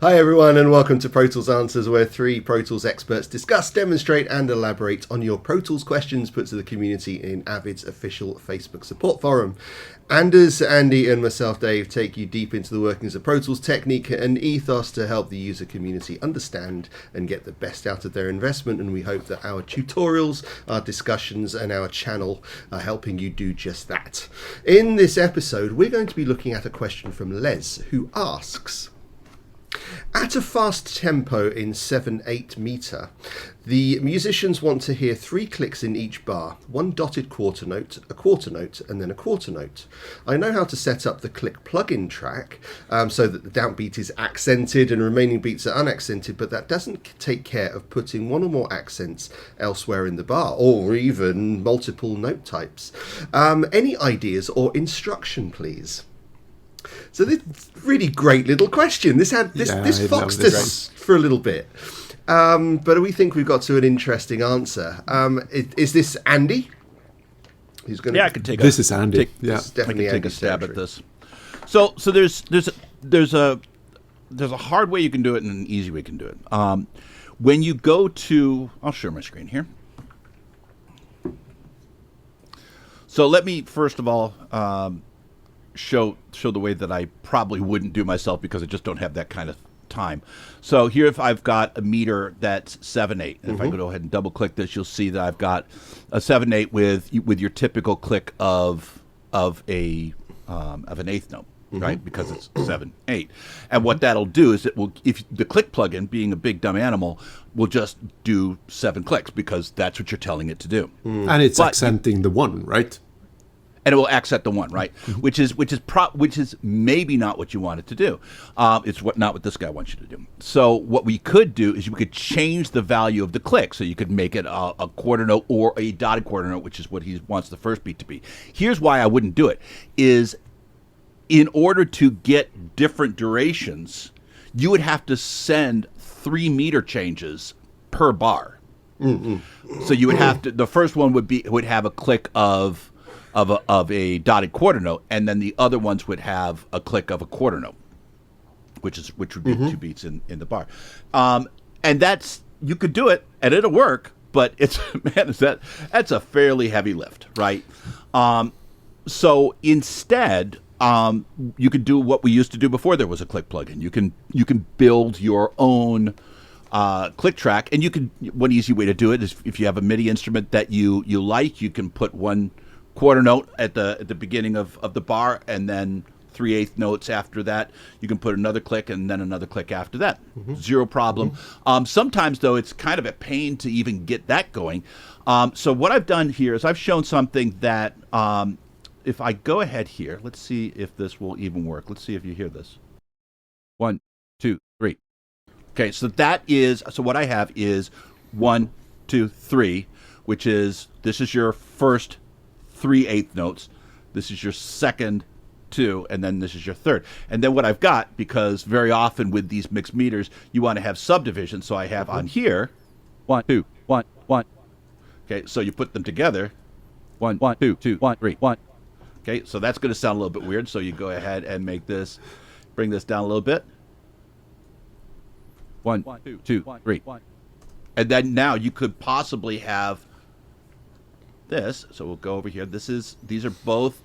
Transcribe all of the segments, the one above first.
Hi everyone and welcome to Pro Tools Answers, where three Pro Tools experts discuss, demonstrate and elaborate on your Pro Tools questions put to the community in Avid's official Facebook support forum. Anders, Andy and myself, Dave, take you deep into the workings of Pro Tools technique and ethos to help the user community understand and get the best out of their investment, and we hope that our tutorials, our discussions and our channel are helping you do just that. In this episode, we're going to be looking at a question from Les, who asks: at a fast tempo in 7/8 meter, the musicians want to hear 3 clicks in each bar, one dotted quarter note, a quarter note, and then a quarter note. I know how to set up the click plugin track so that the downbeat is accented and remaining beats are unaccented, but that doesn't take care of putting one or more accents elsewhere in the bar, or even multiple note types. Any ideas or instruction, please? So this really great little question. This foxed us for a little bit, but we think we've got to an interesting answer. Is this Andy? Who's going? Yeah, I can take. This is Andy. Definitely I can take a stab at this. So there's a hard way you can do it and an easy way you can do it. When you go to, I'll share my screen here. So let me first of all show the way that I probably wouldn't do myself, because I just don't have that kind of time. So here, if I've got a meter that's 7/8, and if I go ahead and double click this, you'll see that I've got a 7/8 with your typical click of an eighth note, right? Because it's 7/8. And what that'll do is if the click plugin, being a big dumb animal, will just do 7 clicks because that's what you're telling it to do. And it's accenting the one, right? And it will accent the one, right? Which is maybe not what you want it to do. It's not what this guy wants you to do. So what we could do is we could change the value of the click. So you could make it a quarter note or a dotted quarter note, which is what he wants the first beat to be. Here's why I wouldn't do it: is in order to get different durations, you would have to send 3 meter changes per bar. So you would have to. The first one would have a click of a dotted quarter note, and then the other ones would have a click of a quarter note, which would be 2 beats in the bar. And you could do it and it'll work, but that's a fairly heavy lift, right? So instead, you could do what we used to do before there was a click plugin. You can build your own click track, and one easy way to do it is, if you have a MIDI instrument that you like, you can put one quarter note at the beginning of the bar, and then 3/8 notes after that. You can put another click and then another click after that. Zero problem. Sometimes, though, it's kind of a pain to even get that going. So what I've done here is I've shown something that, if I go ahead here, let's see if this will even work. Let's see if you hear this. 1, 2, 3. Okay, so what I have is 1, 2, 3, which is, this is your first 3/8 notes, this is your second 2, and then this is your third. And then what I've got, because very often with these mixed meters you want to have subdivision, so I have on here 1, 2, 1, 1. Okay, so you put them together, 1, 1, 2, 2, 1, 3, 1. Okay, so that's going to sound a little bit weird, so you go ahead and bring this down a little bit. 1, 2, 3. And then now you could possibly have this. So we'll go over here. These are both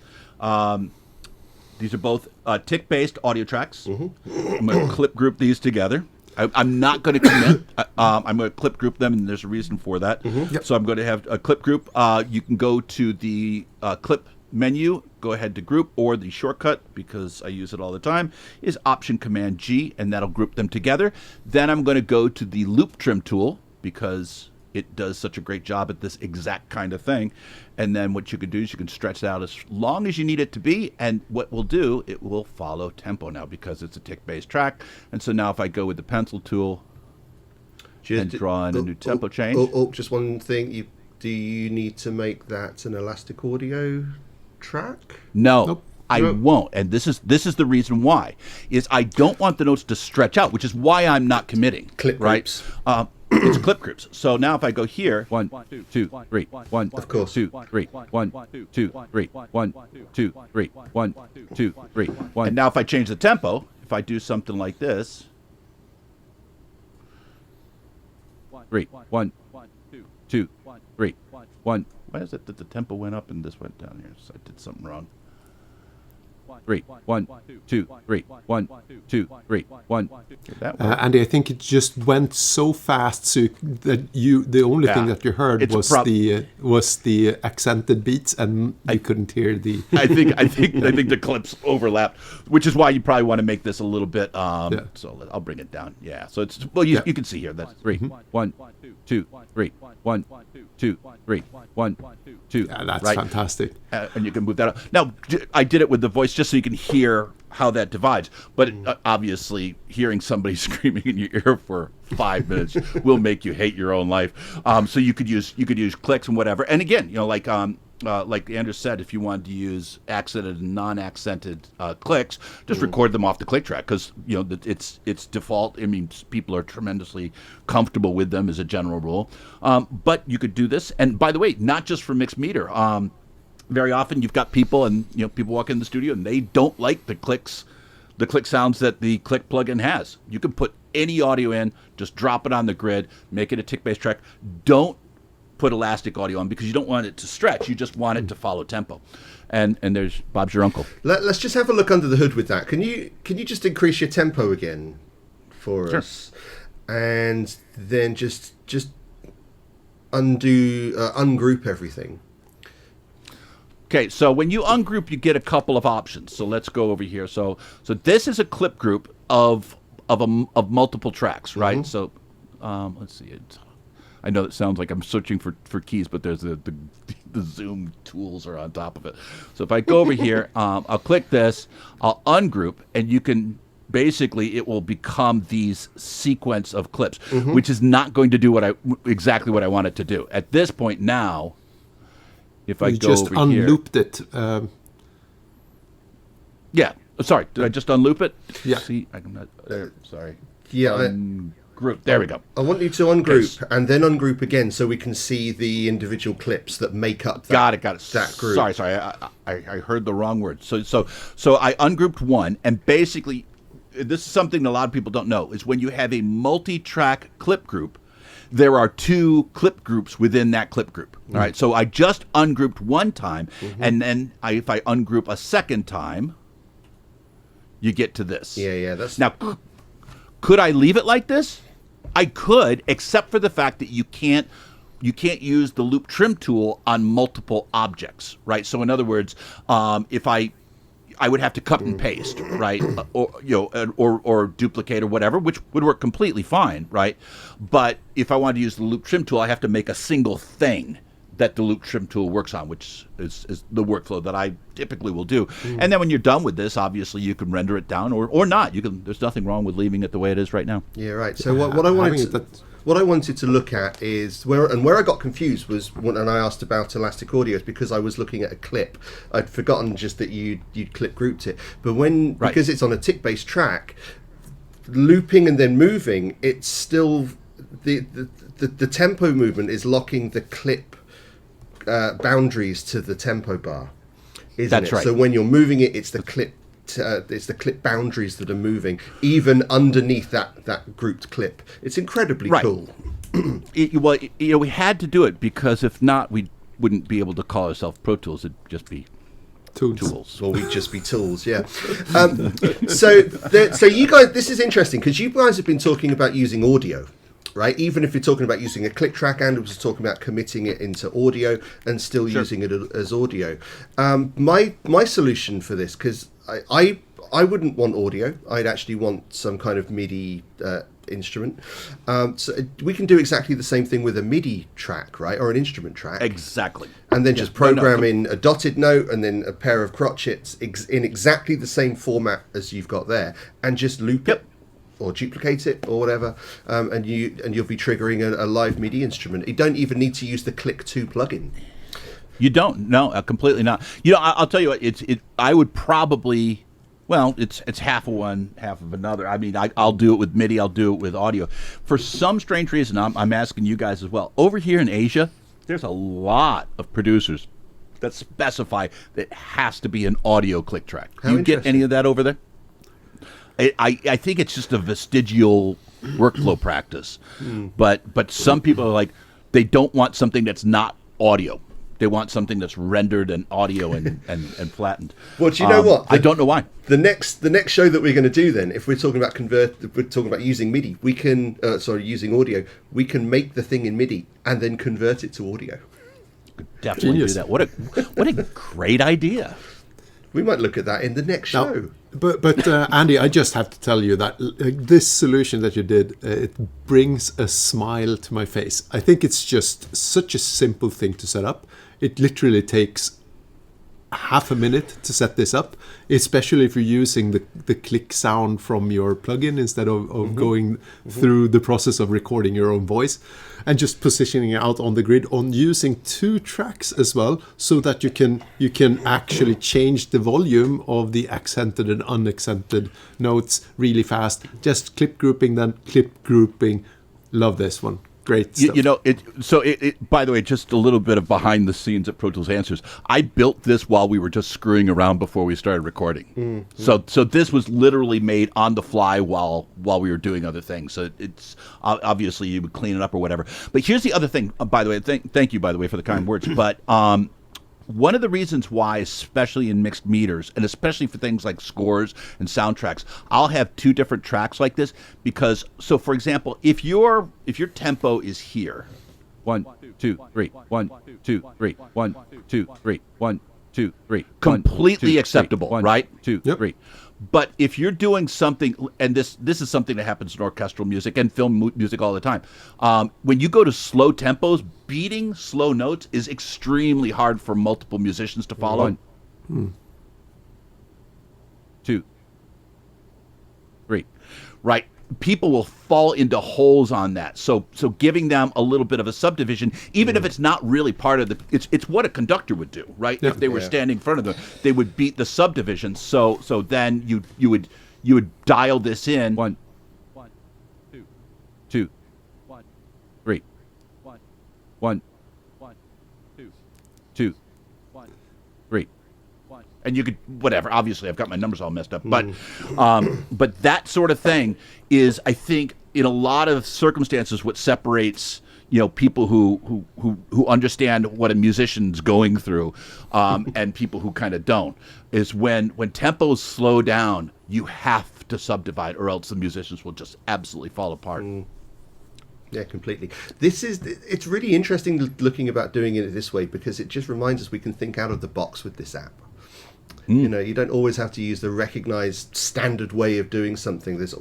tick-based audio tracks. I'm going to clip group these together. I'm not going to commit. I'm going to clip group them, and there's a reason for that. So I'm going to have a clip group. You can go to the clip menu, go ahead to group, or the shortcut, because I use it all the time, is Option Command G, and that'll group them together. Then I'm going to go to the loop trim tool, because it does such a great job at this exact kind of thing. And then what you can do is you can stretch it out as long as you need it to be, and what we'll do, it will follow tempo now, because it's a tick-based track. And so now if I go with the pencil tool and draw in a new tempo change. Just one thing, do you need to make that an elastic audio track? No. Nope. I won't, and this is the reason why, is I don't want the notes to stretch out, which is why I'm not committing. Clip groups. It's clip groups. So now if I go here, 1, 2, 3, 1, of course, 2, 3, 1, 2, 3, 1, 2, 3, 1, 2, 3, 1. And now if I change the tempo, if I do something like this, 3, 1, 2, 3, 1. Why is it that the tempo went up and this went down here? So I did something wrong. 3, 1, 2, 3, 1, 2, 3, 1. That worked. Andy, I think it just went so fast that the only thing that you heard was the accented beats, and I couldn't hear the. I think the clips overlapped, which is why you probably want to make this a little bit. So I'll bring it down. Yeah. So it's you can see here. That's 3, 1, 2, 3, 1, 2, 3, 1, 2. Yeah, that's right? Fantastic. And you can move that up. Now, I did it with the voice just so you can hear how that divides. But obviously, hearing somebody screaming in your ear for 5 minutes will make you hate your own life. So you could use clicks and whatever. And again, like Andrew said, if you wanted to use accented and non-accented clicks, just record them off the click track because it's default. I mean, people are tremendously comfortable with them as a general rule. But you could do this, and by the way, not just for mixed meter. Very often, you've got people, and people walk in the studio and they don't like the click sounds that the click plugin has. You can put any audio in, just drop it on the grid, make it a tick-based track. Don't put elastic audio on because you don't want it to stretch. You just want it to follow tempo. And there's Bob's your uncle. Let's just have a look under the hood with that. Can you just increase your tempo again for us, and then just ungroup everything? Okay, so when you ungroup, you get a couple of options. So let's go over here. So this is a clip group of multiple tracks, right? So let's see. I know it sounds like I'm searching for keys, but there's the Zoom tools are on top of it. So if I go over here, I'll click this, I'll ungroup, and you can basically it will become these sequence of clips, which is not going to do exactly what I want it to do. At this point now, if I go just over unlooped here, it. Yeah. Sorry, did I just unloop it? Yeah. See, I'm not. Sorry. Yeah. Group. There we go. I want you to ungroup and then ungroup again so we can see the individual clips that make up that, got it. that group. Sorry. I heard the wrong word. So I ungrouped one, and basically, this is something a lot of people don't know, is when you have a multi-track clip group, there are 2 clip groups within that clip group. All right. So I just ungrouped one time, and then if I ungroup a second time, you get to this. Yeah. That's Now, could I leave it like this? I could, except for the fact that you can't use the loop trim tool on multiple objects, right? So in other words, if I would have to cut and paste, right, or duplicate or whatever, which would work completely fine, right? But if I wanted to use the loop trim tool, I have to make a single thing that the loop trim tool works on, which is the workflow that I typically will do. And then when you're done with this, obviously you can render it down or not. There's nothing wrong with leaving it the way it is right now. Yeah, right. So what I wanted to look at is where I got confused was when I asked about elastic audio is because I was looking at a clip. I'd forgotten just that you'd clip grouped it, but because it's on a tick-based track, looping and then moving, it's still the tempo movement is locking the clip boundaries to the tempo bar, isn't That's it? right. So when you're moving it, it's the clip boundaries that are moving, even underneath that grouped clip. It's incredibly cool. We had to do it because if not, we wouldn't be able to call ourselves Pro Tools. It'd just be tools. Well, we'd just be tools, yeah. So you guys, this is interesting because you guys have been talking about using audio, right? Even if you're talking about using a click track, and was talking about committing it into audio and still using it as audio. My solution for this, because I wouldn't want audio, I'd actually want some kind of MIDI instrument. So we can do exactly the same thing with a MIDI track, right, or an instrument track. Exactly. And then just program in a dotted note and then a pair of crotchets in exactly the same format as you've got there, and just loop it or duplicate it or whatever, and you'll be triggering a live MIDI instrument. You don't even need to use the Click 2 plugin. You don't? No, completely not. I'll tell you what. I would probably. Well, it's half of one, half of another. I mean, I'll do it with MIDI. I'll do it with audio. For some strange reason, I'm asking you guys as well. Over here in Asia, there's a lot of producers that specify that it has to be an audio click track. Do you get any of that over there? I think it's just a vestigial workflow practice. But some people are like, they don't want something that's not audio. They want something that's rendered and audio and flattened. Well, do you know what? I don't know why. The next show that we're going to do then, if we're talking about using MIDI, we can using audio, we can make the thing in MIDI and then convert it to audio. Definitely Genius. Do that. What a great idea. We might look at that in the next show. But Andy, I just have to tell you that this solution that you did, it brings a smile to my face. I think it's just such a simple thing to set up. It literally takes half a minute to set this up, especially if you're using the click sound from your plugin instead of going through the process of recording your own voice, and just positioning it out on the grid on using 2 tracks as well, so that you can actually change the volume of the accented and unaccented notes really fast. Just clip grouping, then clip grouping. Love this one. Great stuff. By the way, just a little bit of behind the scenes at Pro Tools Answers. I built this while we were just screwing around before we started recording. So this was literally made on the fly while we were doing other things. So it's obviously you would clean it up or whatever. But here's the other thing, by the way. Thank you, by the way, for the kind words. But one of the reasons why, especially in mixed meters, and especially for things like scores and soundtracks, I'll have 2 different tracks like this because, so for example, if your tempo is here, 1, 2, 3, 1, 2, 3, 1, 2, 3, 1, 2, 3, completely acceptable, right? 2, 3. But if you're doing something, and this is something that happens in orchestral music and film music all the time, when you go to slow tempos, beating slow notes is extremely hard for multiple musicians to follow. 1, 2, 3, right? People will fall into holes on that. So giving them a little bit of a subdivision, even if it's not really part of the, it's what a conductor would do, right? If they were standing in front of them, they would beat the subdivision. So then you would dial this in. 1, 2, 3, 1, 2, 3. And you could, whatever, obviously I've got my numbers all messed up, but that sort of thing is, I think, in a lot of circumstances, what separates, people who understand what a musician's going through, and people who kind of don't, is when tempos slow down, you have to subdivide, or else the musicians will just absolutely fall apart. Yeah, completely. It's really interesting looking about doing it this way, because it just reminds us we can think out of the box with this app. You don't always have to use the recognized standard way of doing something. There's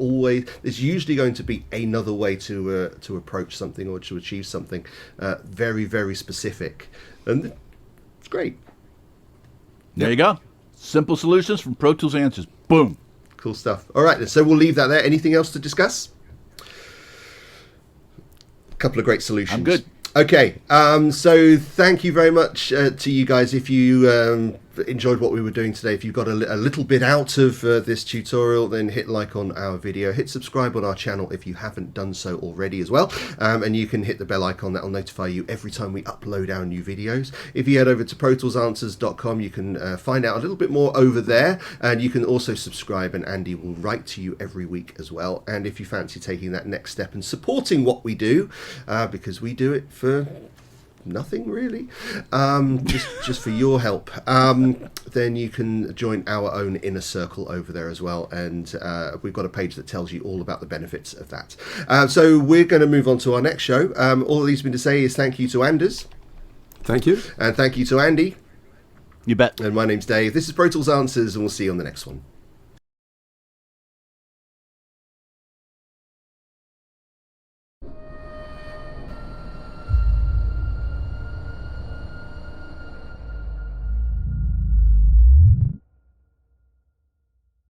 usually going to be another way to approach something or to achieve something very, very specific. And it's great. There you go. Simple solutions from Pro Tools Answers. Boom. Cool stuff. All right, then. So we'll leave that there. Anything else to discuss? A couple of great solutions. I'm good. Okay, so thank you very much to you guys. If you enjoyed what we were doing today, if you got a little bit out of this tutorial, then hit like on our video, hit subscribe on our channel if you haven't done so already as well, and you can hit the bell icon. That will notify you every time we upload our new videos. If you head over to protoolsanswers.com, you can find out a little bit more over there, and you can also subscribe, and Andy will write to you every week as well. And if you fancy taking that next step and supporting what we do, because we do it for nothing really, just for your help, then you can join our own inner circle over there as well, and we've got a page that tells you all about the benefits of that. So we're going to move on to our next show. All that leaves me to say is thank you to Anders. Thank you. And thank you to Andy. You bet. And my name's Dave. This is Pro Tools Answers, and we'll see you on the next one.